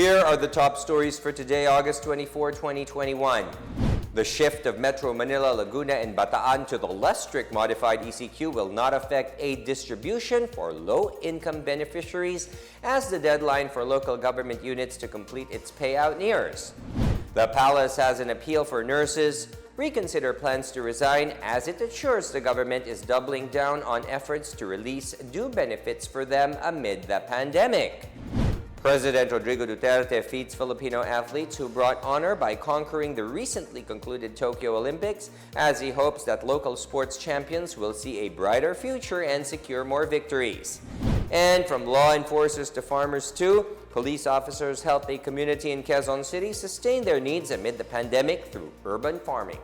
Here are the top stories for today, August 24, 2021. The shift of Metro Manila, Laguna, and Bataan to the less strict modified ECQ will not affect aid distribution for low-income beneficiaries as the deadline for local government units to complete its payout nears. The palace has an appeal for nurses. Reconsider plans to resign as it assures the government is doubling down on efforts to release due benefits for them amid the pandemic. President Rodrigo Duterte feats Filipino athletes who brought honor by conquering the recently concluded Tokyo Olympics, as he hopes that local sports champions will see a brighter future and secure more victories. And from law enforcers to farmers too, police officers helped a community in Quezon City sustain their needs amid the pandemic through urban farming.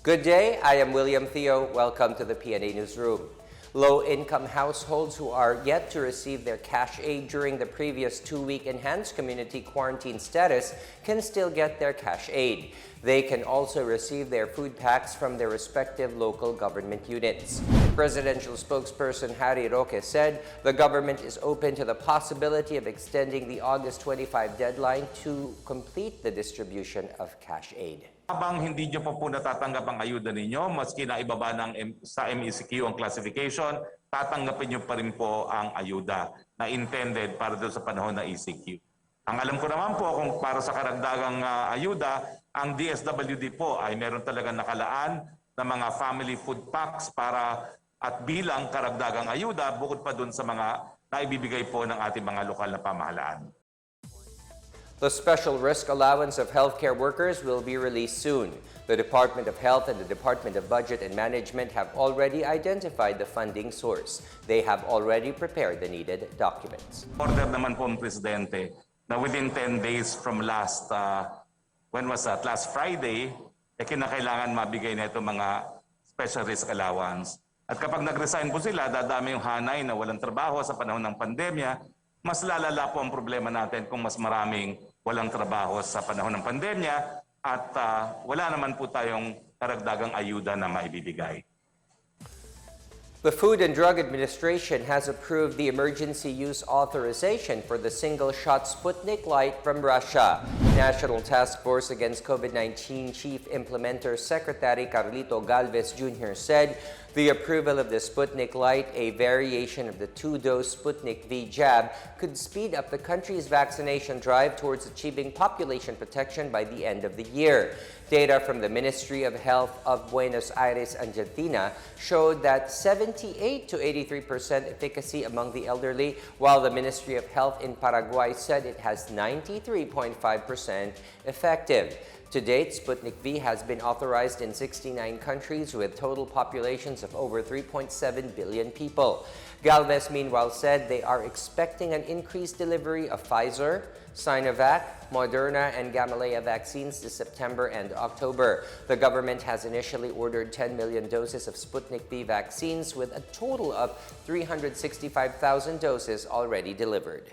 Good day, I am William Theo. Welcome to the PNA Newsroom. Low-income households who are yet to receive their cash aid during the previous 2-week enhanced community quarantine status can still get their cash aid. They can also receive their food packs from their respective local government units. Presidential spokesperson Harry Roque said the government is open to the possibility of extending the August 25 deadline to complete the distribution of cash aid. Habang hindi nyo pa po natatanggap ang ayuda ninyo, maski na ibaba sa MECQ ang classification, tatanggapin nyo pa rin po ang ayuda na intended para doon sa panahon na ECQ. Ang alam ko naman po kung para sa karagdagang ayuda, ang DSWD po ay meron talagang nakalaan na mga family food packs para at bilang karagdagang ayuda bukod pa doon sa mga naibibigay po ng ating mga lokal na pamahalaan. The special risk allowance of healthcare workers will be released soon. The Department of Health and the Department of Budget and Management have already identified the funding source. They have already prepared the needed documents. Order naman po ang Presidente na within 10 days from last Friday, kinakailangan mabigay na ito mga special risk allowance. At kapag nag-resign po sila, dadami yung hanay na walang trabaho sa panahon ng pandemya, mas lalala po ang problema natin kung mas maraming walang trabaho sa panahon ng pandemya at wala naman po tayong karagdagang ayuda na maibibigay. The Food and Drug Administration has approved the emergency use authorization for the single-shot Sputnik Light from Russia. National Task Force Against COVID-19 Chief Implementer Secretary Carlito Galvez Jr. said the approval of the Sputnik Light, a variation of the 2-dose Sputnik V jab, could speed up the country's vaccination drive towards achieving population protection by the end of the year. Data from the Ministry of Health of Buenos Aires, Argentina, showed that 78 to 83% efficacy among the elderly, while the Ministry of Health in Paraguay said it has 93.5% effective. To date, Sputnik V has been authorized in 69 countries with total populations of over 3.7 billion people. Galvez, meanwhile, said they are expecting an increased delivery of Pfizer, Sinovac, Moderna, and Gamaleya vaccines this September and October. The government has initially ordered 10 million doses of Sputnik V vaccines, with a total of 365,000 doses already delivered.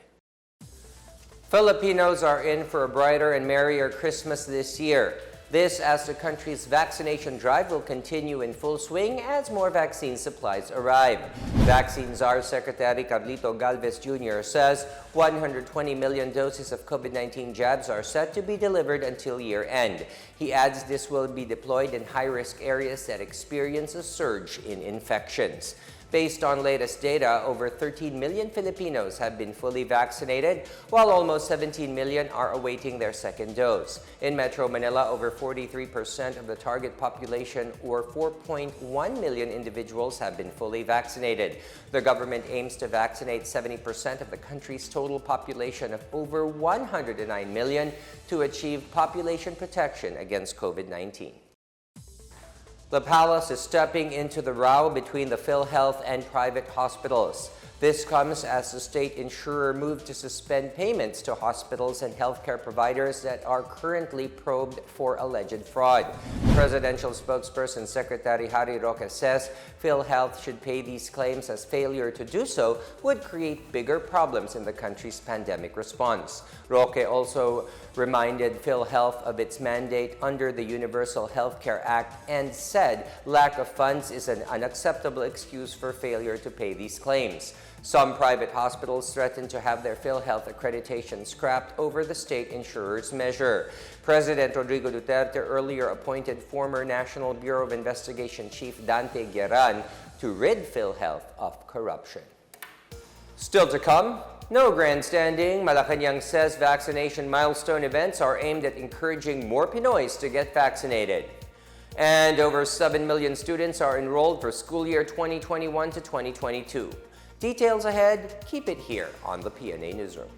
Filipinos are in for a brighter and merrier Christmas this year. This as the country's vaccination drive will continue in full swing as more vaccine supplies arrive. Vaccine Czar Secretary Carlito Galvez Jr. says 120 million doses of COVID-19 jabs are set to be delivered until year-end. He adds this will be deployed in high-risk areas that experience a surge in infections. Based on latest data, over 13 million Filipinos have been fully vaccinated, while almost 17 million are awaiting their second dose. In Metro Manila, over 43% of the target population, or 4.1 million individuals, have been fully vaccinated. The government aims to vaccinate 70% of the country's total population of over 109 million to achieve population protection against COVID-19. The palace is stepping into the row between the PhilHealth and private hospitals. This comes as the state insurer moved to suspend payments to hospitals and healthcare providers that are currently probed for alleged fraud. Presidential spokesperson Secretary Harry Roque says PhilHealth should pay these claims, as failure to do so would create bigger problems in the country's pandemic response. Roque also reminded PhilHealth of its mandate under the Universal Healthcare Act and said lack of funds is an unacceptable excuse for failure to pay these claims. Some private hospitals threaten to have their PhilHealth accreditation scrapped over the state insurer's measure. President Rodrigo Duterte earlier appointed former National Bureau of Investigation Chief Dante Gueran to rid PhilHealth of corruption. Still to come, no grandstanding. Malacanang says vaccination milestone events are aimed at encouraging more Pinoys to get vaccinated. And over 7 million students are enrolled for school year 2021 to 2022. Details ahead, keep it here on the PNA Newsroom.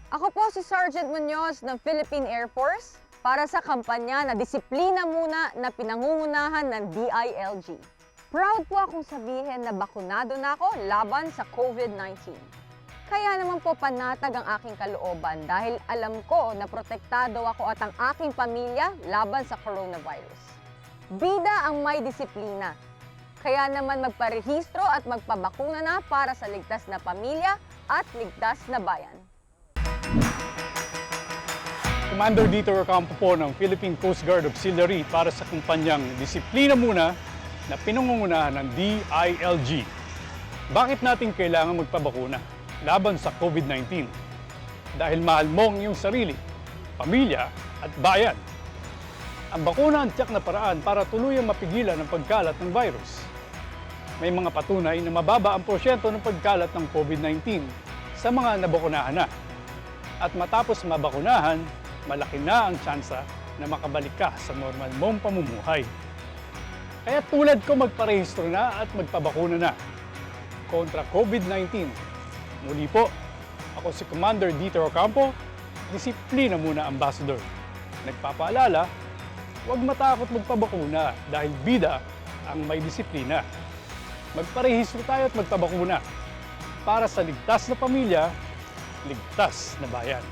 Ako po si Sergeant Munoz ng Philippine Air Force para sa kampanya na Disiplina Muna na pinangungunahan ng DILG. Proud po akong sabihin na bakunado na ako laban sa COVID-19. Kaya naman po panatag ang aking kalooban dahil alam ko na protektado ako at ang aking pamilya laban sa coronavirus. Bida ang may disiplina. Kaya naman magparehistro at magpabakuna na para sa ligtas na pamilya at ligtas na bayan. Commander Dito Ocampo po ng Philippine Coast Guard Auxiliary para sa kumpanyang Disiplina Muna na pinangungunahan ng DILG. Bakit natin kailangan magpabakuna laban sa COVID-19? Dahil mahal mo ang iyong sarili, pamilya at bayan. Ang bakuna ang tiyak na paraan para tuluyang mapigilan ang pagkalat ng virus. May mga patunay na mababa ang porsyento ng pagkalat ng COVID-19 sa mga nabakunahan na. At matapos mabakunahan, malaki na ang tsansa na makabalik ka sa normal mong pamumuhay. Kaya tulad ko magparehistro na at magpabakuna na kontra COVID-19. Muli po, ako si Commander Dito Ocampo, Disiplina Muna Ambassador. Nagpapaalala, huwag matakot magpabakuna dahil bida ang may disiplina. Magparehistro tayo at magpabakuna para sa ligtas na pamilya, ligtas na bayan.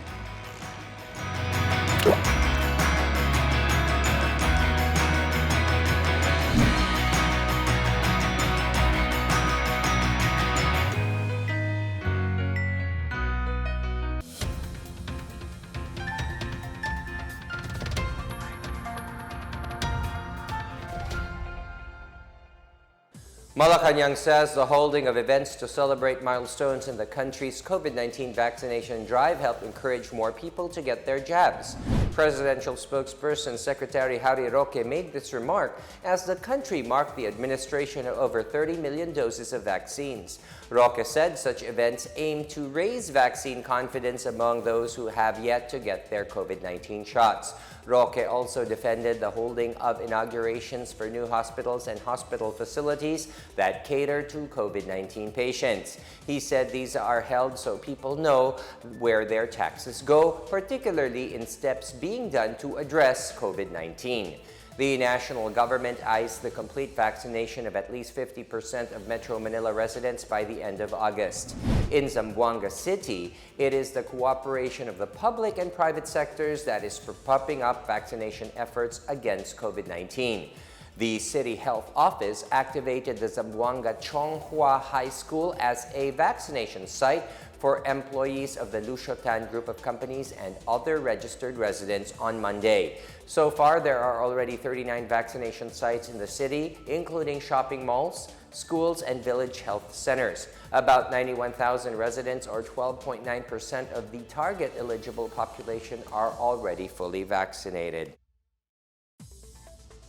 Malacanang says the holding of events to celebrate milestones in the country's COVID-19 vaccination drive helped encourage more people to get their jabs. Presidential spokesperson Secretary Harry Roque made this remark as the country marked the administration of over 30 million doses of vaccines. Roque said such events aim to raise vaccine confidence among those who have yet to get their COVID-19 shots. Roque also defended the holding of inaugurations for new hospitals and hospital facilities that cater to COVID-19 patients. He said these are held so people know where their taxes go, particularly in steps being done to address COVID-19. The national government eyes the complete vaccination of at least 50% of Metro Manila residents by the end of August. In Zamboanga City, it is the cooperation of the public and private sectors that is propping up vaccination efforts against COVID-19. The City Health Office activated the Zamboanga Chonghua High School as a vaccination site for employees of the Lusiotan Group of Companies and other registered residents on Monday. So far, there are already 39 vaccination sites in the city, including shopping malls, schools, and village health centers. About 91,000 residents, or 12.9% of the target eligible population, are already fully vaccinated.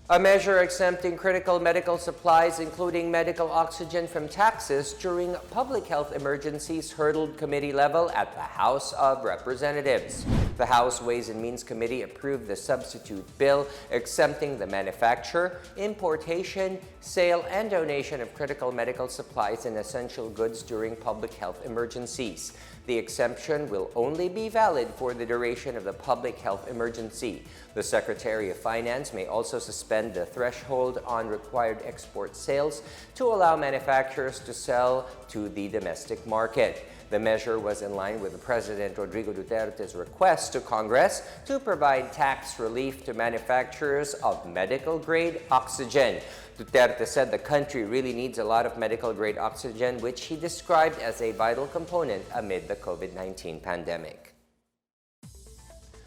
A measure exempting critical medical supplies, including medical oxygen, from taxes during public health emergencies hurdled committee level at the House of Representatives. The House Ways and Means Committee approved the substitute bill exempting the manufacture, importation, sale, and donation of critical medical supplies and essential goods during public health emergencies. The exemption will only be valid for the duration of the public health emergency. The Secretary of Finance may also suspend the threshold on required export sales to allow manufacturers to sell to the domestic market. The measure was in line with President Rodrigo Duterte's request to Congress to provide tax relief to manufacturers of medical-grade oxygen. Duterte said the country really needs a lot of medical-grade oxygen, which he described as a vital component amid the COVID-19 pandemic.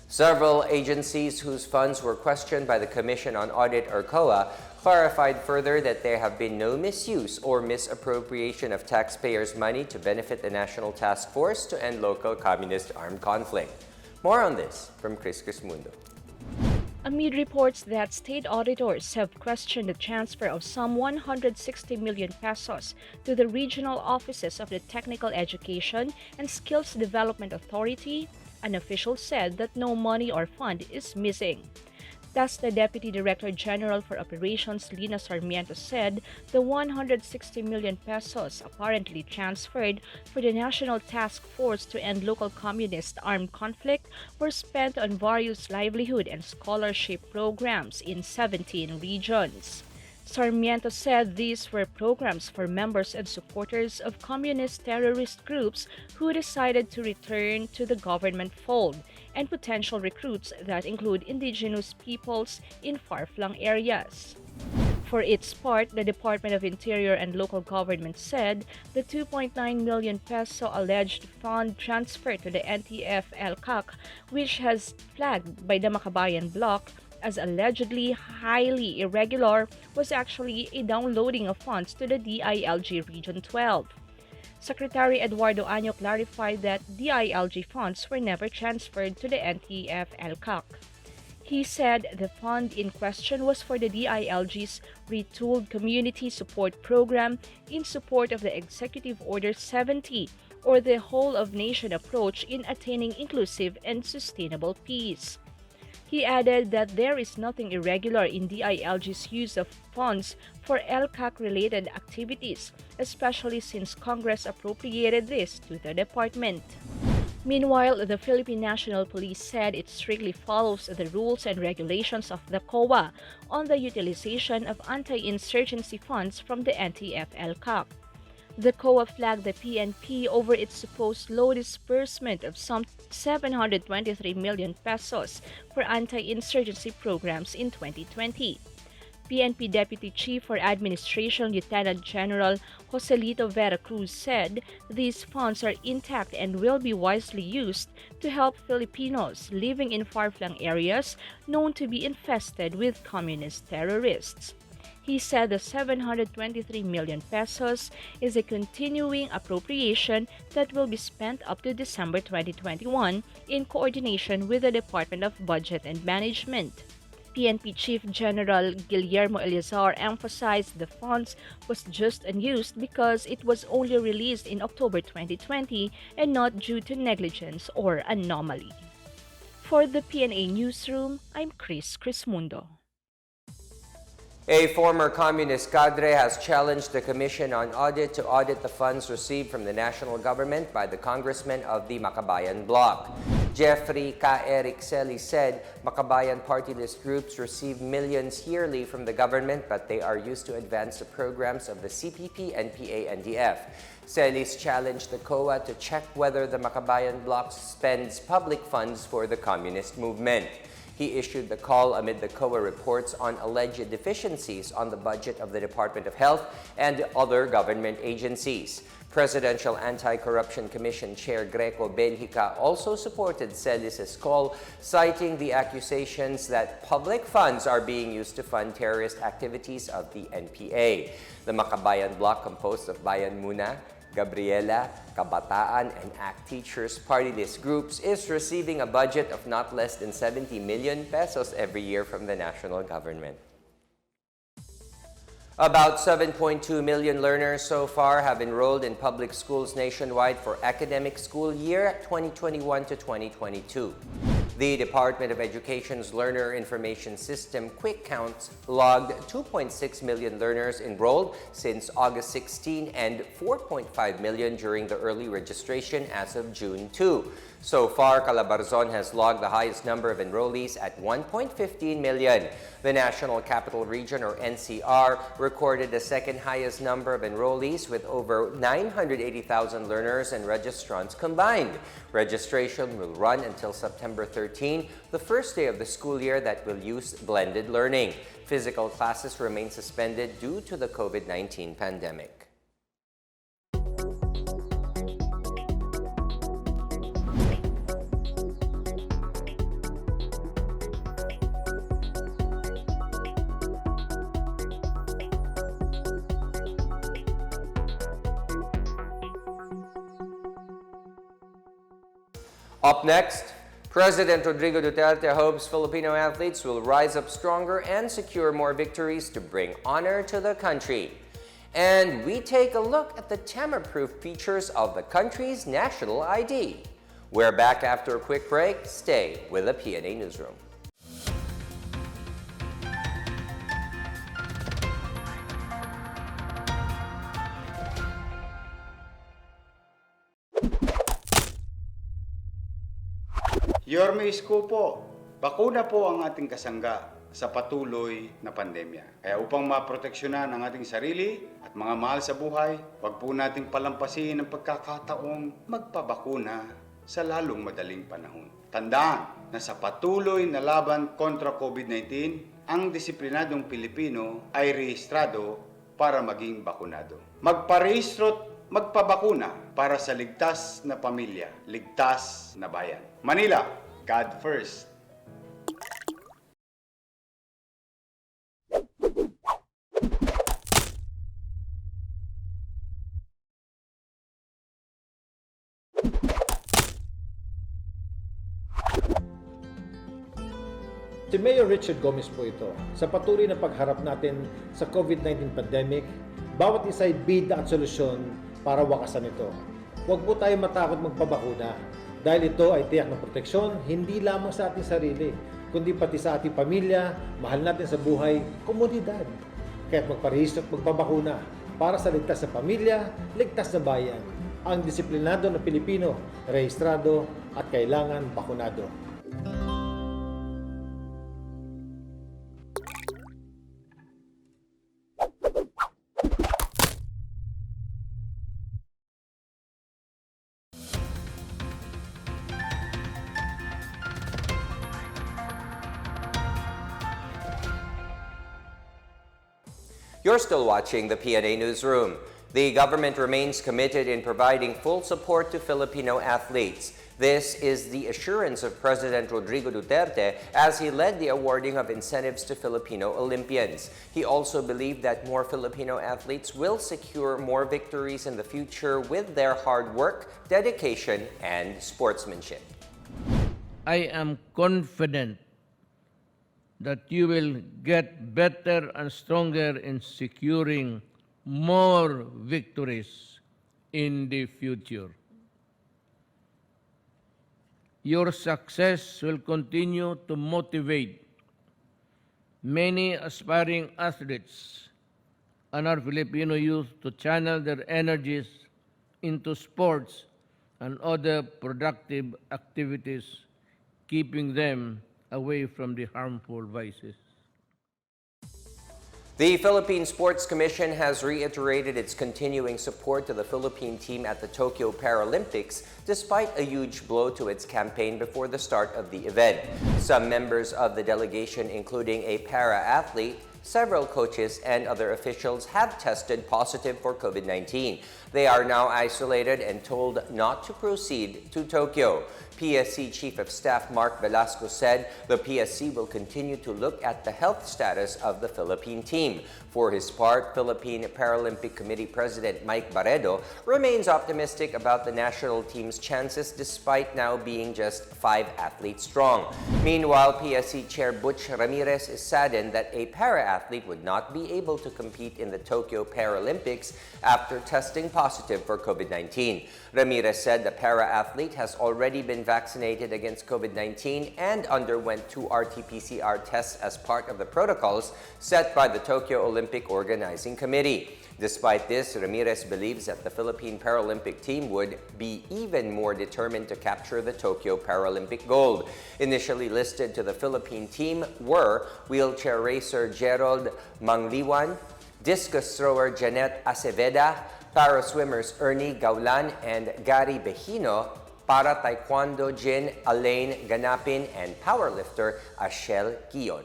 Several agencies whose funds were questioned by the Commission on Audit or COA clarified further that there have been no misuse or misappropriation of taxpayers' money to benefit the National Task Force to End Local Communist Armed Conflict. More on this from Chris Crismundo. Amid reports that state auditors have questioned the transfer of some 160 million pesos to the regional offices of the Technical Education and Skills Development Authority, an official said that no money or fund is missing. Thus, the Deputy Director General for Operations, Lina Sarmiento, said the 160 million pesos apparently transferred for the National Task Force to End Local Communist Armed Conflict were spent on various livelihood and scholarship programs in 17 regions. Sarmiento said these were programs for members and supporters of communist terrorist groups who decided to return to the government fold, and potential recruits that include indigenous peoples in far-flung areas. For its part, the Department of Interior and Local Government said the 2.9 million peso alleged fund transfer to the NTF-LCAC, which has flagged by the Makabayan bloc as allegedly highly irregular, was actually a downloading of funds to the DILG Region 12. Secretary Eduardo Año clarified that DILG funds were never transferred to the NTF-LCAC. He said the fund in question was for the DILG's retooled community support program in support of the Executive Order 70, or the whole-of-nation approach in attaining inclusive and sustainable peace. He added that there is nothing irregular in DILG's use of funds for LCAC-related activities, especially since Congress appropriated this to the department. Meanwhile, the Philippine National Police said it strictly follows the rules and regulations of the COA on the utilization of anti-insurgency funds from the NTF-LCAC. The COA flagged the PNP over its supposed low disbursement of some 723 million pesos for anti-insurgency programs in 2020. PNP Deputy Chief for Administration Lieutenant General Joselito Vera Cruz said these funds are intact and will be wisely used to help Filipinos living in far-flung areas known to be infested with communist terrorists. He said the 723 million pesos is a continuing appropriation that will be spent up to December 2021 in coordination with the Department of Budget and Management. PNP Chief General Guillermo Eleazar emphasized the funds was just unused because it was only released in October 2020 and not due to negligence or anomaly. For the PNA Newsroom, I'm Chris Crismundo. A former communist cadre has challenged the Commission on Audit to audit the funds received from the national government by the congressmen of the Makabayan bloc. Jeffrey K. Eric Celi said Makabayan party list groups receive millions yearly from the government, but they are used to advance the programs of the CPP, NPA, and DF. Celis challenged the COA to check whether the Makabayan bloc spends public funds for the communist movement. He issued the call amid the COA reports on alleged deficiencies on the budget of the Department of Health and other government agencies. Presidential Anti-Corruption Commission Chair Greco Benjica also supported Celis' call, citing the accusations that public funds are being used to fund terrorist activities of the NPA. The Makabayan bloc, composed of Bayan Muna, Gabriela, Kabataan, and ACT Teachers party list groups, is receiving a budget of not less than 70 million pesos every year from the national government. About 7.2 million learners so far have enrolled in public schools nationwide for academic school year 2021 to 2022. The Department of Education's Learner Information System Quick Counts logged 2.6 million learners enrolled since August 16 and 4.5 million during the early registration as of June 2. So far, Calabarzon has logged the highest number of enrollees at 1.15 million. The National Capital Region, or NCR, recorded the second highest number of enrollees with over 980,000 learners and registrants combined. Registration will run until September 13, the first day of the school year that will use blended learning. Physical classes remain suspended due to the COVID-19 pandemic. Up next, President Rodrigo Duterte hopes Filipino athletes will rise up stronger and secure more victories to bring honor to the country. And we take a look at the tamper-proof features of the country's national ID. We're back after a quick break. Stay with the PNA Newsroom. Yorme Isko po, bakuna po ang ating kasangga sa patuloy na pandemya. Kaya upang maproteksyonan ang ating sarili at mga mahal sa buhay, wag po nating palampasin ang pagkakataong magpabakuna sa lalong madaling panahon. Tandaan na sa patuloy na laban kontra COVID-19, ang disiplinadong Pilipino ay rehistrado para maging bakunado. Magparehistro't magpabakuna para sa ligtas na pamilya, ligtas na bayan. Manila, God first. Si Mayor Richard Gomez po ito. Sa patuloy na pagharap natin sa COVID-19 pandemic, bawat isa ay bida at solusyon para wakasan ito. Huwag po tayo matakot magpabakuna dahil ito ay tiyak na proteksyon hindi lamang sa ating sarili, kundi pati sa ating pamilya, mahal natin sa buhay, komunidad. Kaya't magparehistro at magpabakuna para sa ligtas na pamilya, ligtas na bayan. Ang disiplinado na Pilipino, rehistrado at kailangan bakunado. You're still watching the PNA Newsroom. The government remains committed in providing full support to Filipino athletes. This is the assurance of President Rodrigo Duterte as he led the awarding of incentives to Filipino Olympians. He also believed that more Filipino athletes will secure more victories in the future with their hard work, dedication, and sportsmanship. I am confident that you will get better and stronger in securing more victories in the future. Your success will continue to motivate many aspiring athletes and our Filipino youth to channel their energies into sports and other productive activities, keeping them away from the harmful vices. The Philippine Sports Commission has reiterated its continuing support to the Philippine team at the Tokyo Paralympics despite a huge blow to its campaign before the start of the event. Some members of the delegation, including a para-athlete, several coaches and other officials have tested positive for COVID-19. They are now isolated and told not to proceed to Tokyo. PSC Chief of Staff Mark Velasco said the PSC will continue to look at the health status of the Philippine team. For his part, Philippine Paralympic Committee President Mike Barredo remains optimistic about the national team's chances despite now being just 5 athletes strong. Meanwhile, PSC Chair Butch Ramirez is saddened that a para-athlete would not be able to compete in the Tokyo Paralympics after testing positive for COVID-19. Ramirez said the para-athlete has already been vaccinated against COVID-19 and underwent 2 RT-PCR tests as part of the protocols set by the Tokyo Olympic Organizing Committee. Despite this, Ramirez believes that the Philippine Paralympic team would be even more determined to capture the Tokyo Paralympic gold. Initially listed to the Philippine team were wheelchair racer Gerald Mangliwan, discus thrower Janet Aceveda, para-swimmers Ernie Gaulan and Gary Behino, para taekwondo Jin Alain Ganapin, and powerlifter Ashel Kiyon.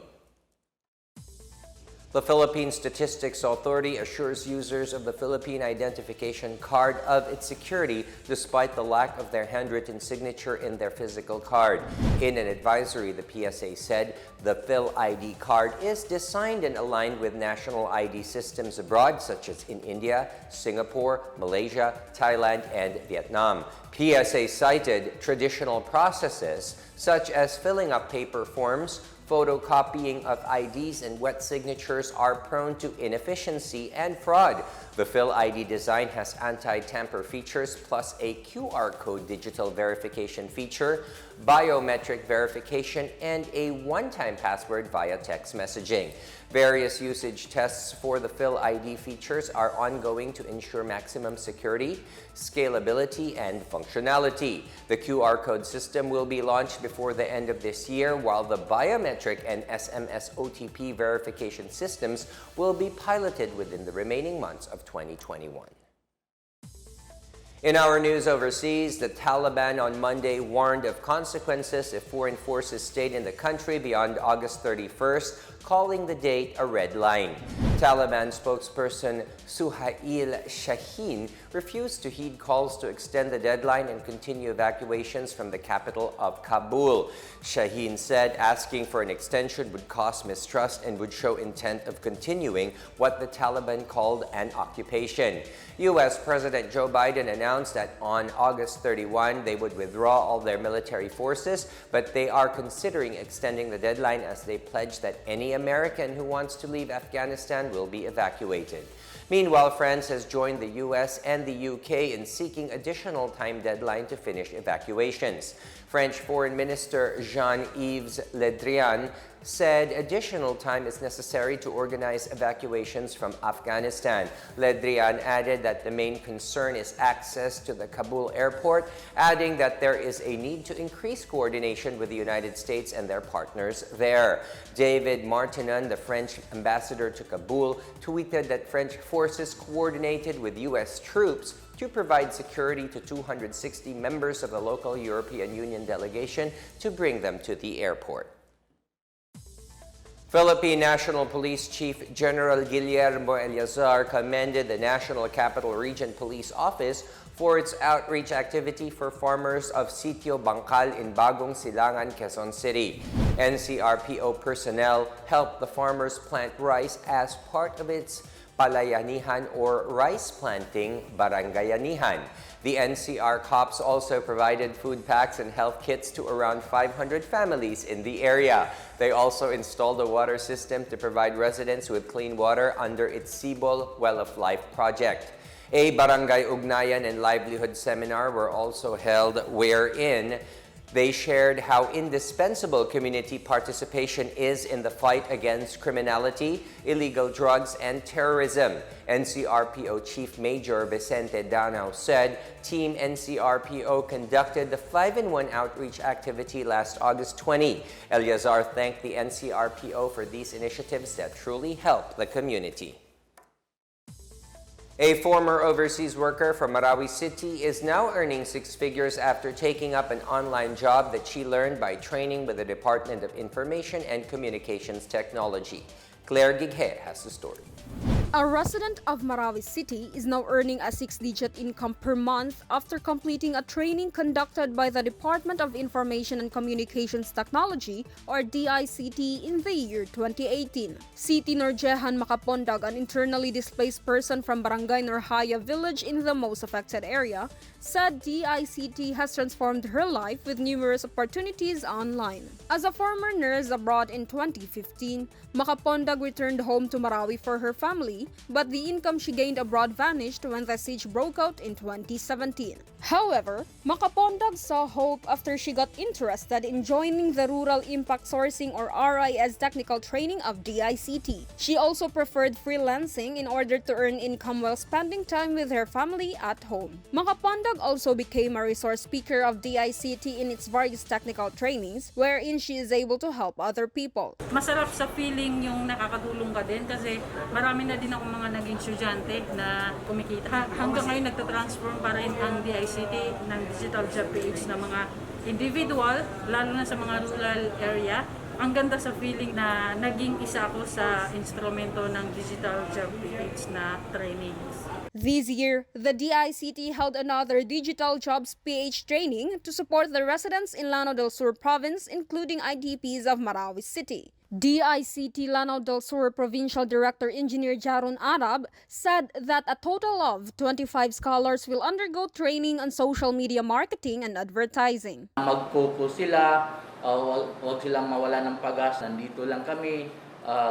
The Philippine Statistics Authority assures users of the Philippine Identification Card of its security despite the lack of their handwritten signature in their physical card. In an advisory, the PSA said the PhilID card is designed and aligned with national ID systems abroad such as in India, Singapore, Malaysia, Thailand, and Vietnam. PSA cited traditional processes such as filling up paper forms, photocopying of IDs, and wet signatures are prone to inefficiency and fraud. The PhilID design has anti-tamper features plus a QR code digital verification feature, biometric verification, and a one-time password via text messaging. Various usage tests for the PhilID features are ongoing to ensure maximum security, scalability, and functionality. The QR code system will be launched before the end of this year, while the biometric and SMS OTP verification systems will be piloted within the remaining months of 2021. In our news overseas, the Taliban on Monday warned of consequences if foreign forces stayed in the country beyond August 31st, calling the date a red line. Taliban spokesperson Suhail Shaheen refused to heed calls to extend the deadline and continue evacuations from the capital of Kabul. Shaheen said asking for an extension would cause mistrust and would show intent of continuing what the Taliban called an occupation. U.S. President Joe Biden announced that on August 31 they would withdraw all their military forces, but they are considering extending the deadline as they pledge that any American who wants to leave Afghanistan will be evacuated. Meanwhile, France has joined the U.S. and the UK in seeking additional time deadline to finish evacuations. French Foreign Minister Jean-Yves Le Drian said additional time is necessary to organize evacuations from Afghanistan. Le Drian added that the main concern is access to the Kabul airport, adding that there is a need to increase coordination with the United States and their partners there. David Martinon, the French ambassador to Kabul, tweeted that French forces coordinated with U.S. troops to provide security to 260 members of the local European Union delegation to bring them to the airport. Philippine National Police Chief General Guillermo Eleazar commended the National Capital Region Police Office for its outreach activity for farmers of Sitio Bangkal in Bagong Silangan, Quezon City. NCRPO personnel helped the farmers plant rice as part of its Palayanihan or rice planting barangayanihan. The NCR cops also provided food packs and health kits to around 500 families in the area. They also installed a water system to provide residents with clean water under its Sibol Well of Life project. A barangay ugnayan and livelihood seminar were also held wherein they shared how indispensable community participation is in the fight against criminality, illegal drugs, and terrorism. NCRPO Chief Major Vicente Danao said Team NCRPO conducted the 5-in-1 outreach activity last August 20. Eleazar thanked the NCRPO for these initiatives that truly help the community. A former overseas worker from Marawi City is now earning 6 figures after taking up an online job that she learned by training with the Department of Information and Communications Technology. Claire Gighe has the story. A resident of Marawi City is now earning a 6-digit income per month after completing a training conducted by the Department of Information and Communications Technology or DICT in the year 2018. Siti Norjehan Makapondag, an internally displaced person from Barangay Norhaya village in the most affected area, said DICT has transformed her life with numerous opportunities online. As a former nurse abroad in 2015, Makapondag returned home to Marawi for her family, but the income she gained abroad vanished when the siege broke out in 2017. However, Makapondag saw hope after she got interested in joining the Rural Impact Sourcing or RIS technical training of DICT. She also preferred freelancing in order to earn income while spending time with her family at home. Makapondag also became a resource speaker of DICT in its various technical trainings, wherein she is able to help other people. Masarap sa feeling yung nakakatulong ka din kasi marami na din ako mga naging estudyante na kumikita. Hanggang ngayon nagtatransform pa rin ang DICT ng digital job page na mga individual, lalo na sa mga rural area. Ang ganda sa feeling na naging isa ako sa instrumento ng digital job page na trainings. This year, the DICT held another Digital Jobs PH training to support the residents in Lanao del Sur province, including IDPs of Marawi City. DICT Lanao del Sur Provincial Director Engineer Jaron Arab said that a total of 25 scholars will undergo training on social media marketing and advertising. Mag-focus sila, huwag silang mawala ng pag-asa. Nandito lang kami,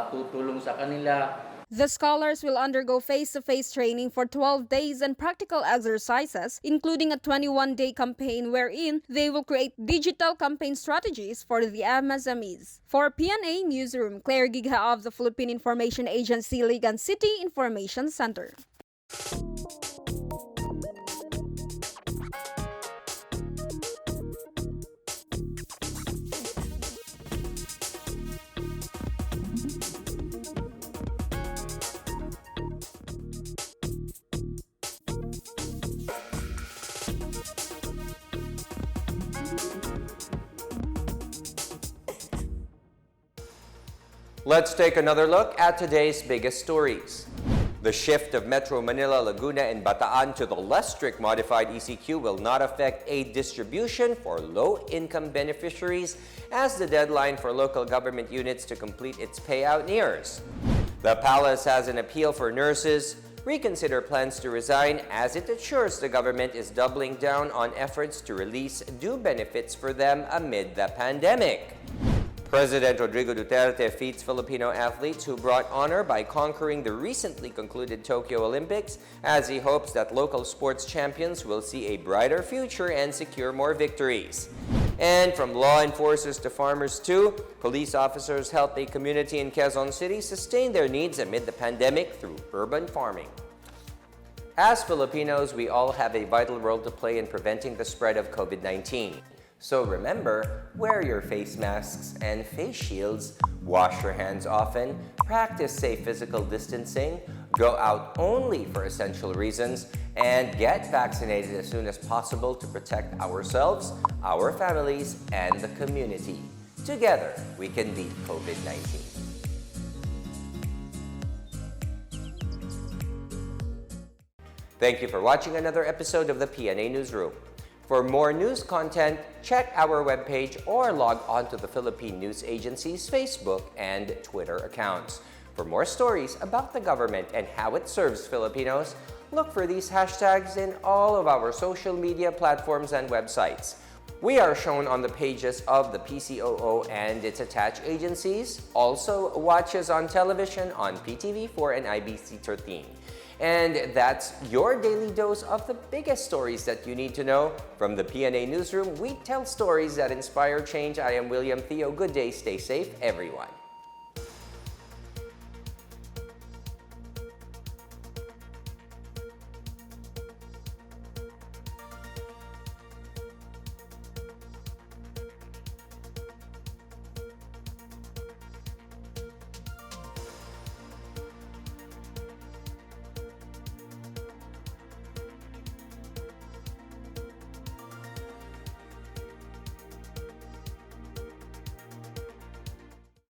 tutulong sa kanila. The scholars will undergo face-to-face training for 12 days and practical exercises, including a 21-day campaign wherein they will create digital campaign strategies for the MSMEs. For PNA Newsroom, Claire Gigha of the Philippine Information Agency Ligan City Information Center. Let's take another look at today's biggest stories. The shift of Metro Manila, Laguna, and Bataan to the less strict modified ECQ will not affect aid distribution for low-income beneficiaries as the deadline for local government units to complete its payout nears. The palace has an appeal for nurses. Reconsider plans to resign as it assures the government is doubling down on efforts to release due benefits for them amid the pandemic. President Rodrigo Duterte feats Filipino athletes who brought honor by conquering the recently concluded Tokyo Olympics, as he hopes that local sports champions will see a brighter future and secure more victories. And from law enforcers to farmers too, police officers help a community in Quezon City sustain their needs amid the pandemic through urban farming. As Filipinos, we all have a vital role to play in preventing the spread of COVID-19. So remember, wear your face masks and face shields, wash your hands often, practice safe physical distancing, go out only for essential reasons, and get vaccinated as soon as possible to protect ourselves, our families, and the community. Together, we can beat COVID-19. Thank you for watching another episode of the PNA Newsroom. For more news content, check our webpage or log on to the Philippine News Agency's Facebook and Twitter accounts. For more stories about the government and how it serves Filipinos, look for these hashtags in all of our social media platforms and websites. We are shown on the pages of the PCOO and its attached agencies. Also, watch us on television on PTV4 and IBC 13. And that's your daily dose of the biggest stories that you need to know. From the PNA Newsroom, we tell stories that inspire change. I am William Theo. Good day, stay safe, everyone.